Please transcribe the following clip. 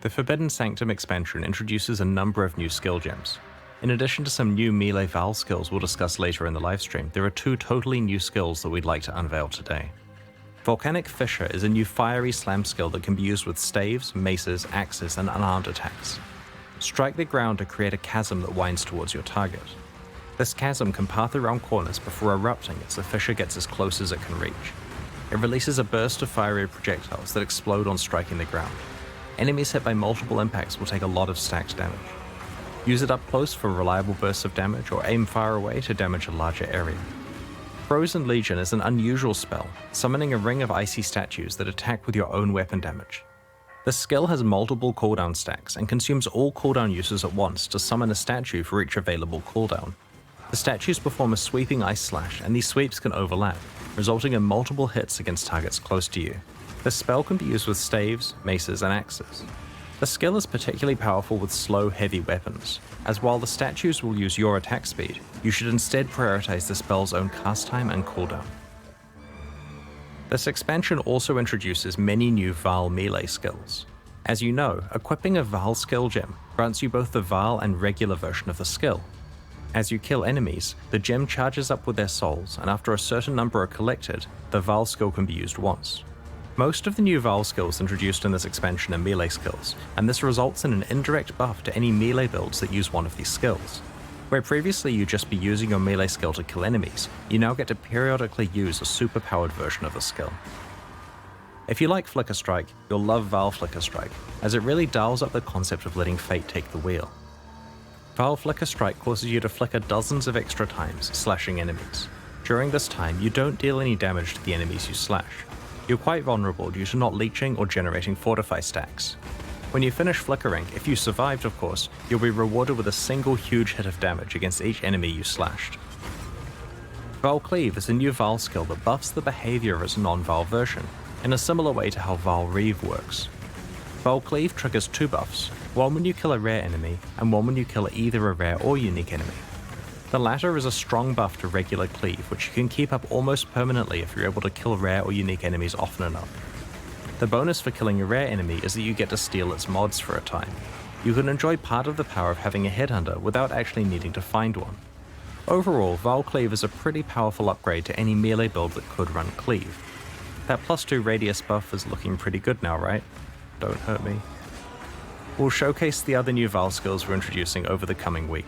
The Forbidden Sanctum expansion introduces a number of new skill gems. In addition to some new melee Val skills we'll discuss later in the livestream, there are two totally new skills that we'd like to unveil today. Volcanic Fissure is a new fiery slam skill that can be used with staves, maces, axes, and unarmed attacks. Strike the ground to create a chasm that winds towards your target. This chasm can path around corners before erupting as the fissure gets as close as it can reach. It releases a burst of fiery projectiles that explode on striking the ground. Enemies hit by multiple impacts will take a lot of stacked damage. Use it up close for reliable bursts of damage, or aim far away to damage a larger area. Frozen Legion is an unusual spell, summoning a ring of icy statues that attack with your own weapon damage. This skill has multiple cooldown stacks and consumes all cooldown uses at once to summon a statue for each available cooldown. The statues perform a sweeping ice slash, and these sweeps can overlap, resulting in multiple hits against targets close to you. This spell can be used with staves, maces, and axes. The skill is particularly powerful with slow, heavy weapons, as while the statues will use your attack speed, you should instead prioritize the spell's own cast time and cooldown. This expansion also introduces many new Val melee skills. As you know, equipping a Val skill gem grants you both the Val and regular version of the skill. As you kill enemies, the gem charges up with their souls, and after a certain number are collected, the Val skill can be used once. Most of the new Val skills introduced in this expansion are melee skills, and this results in an indirect buff to any melee builds that use one of these skills. Where previously you'd just be using your melee skill to kill enemies, you now get to periodically use a super-powered version of the skill. If you like Flicker Strike, you'll love Val Flicker Strike, as it really dials up the concept of letting fate take the wheel. Val Flicker Strike causes you to flicker dozens of extra times, slashing enemies. During this time, you don't deal any damage to the enemies you slash. You're quite vulnerable due to not leeching or generating fortify stacks. When you finish flickering, if you survived of course, you'll be rewarded with a single huge hit of damage against each enemy you slashed. Val Cleave is a new Val skill that buffs the behavior of its non-Val version, in a similar way to how Val Reeve works. Val Cleave triggers two buffs, one when you kill a rare enemy, and one when you kill either a rare or unique enemy. The latter is a strong buff to regular cleave, which you can keep up almost permanently if you're able to kill rare or unique enemies often enough. The bonus for killing a rare enemy is that you get to steal its mods for a time. You can enjoy part of the power of having a headhunter without actually needing to find one. Overall, Val Cleave is a pretty powerful upgrade to any melee build that could run cleave. That +2 radius buff is looking pretty good now, right? Don't hurt me. We'll showcase the other new Val skills we're introducing over the coming week.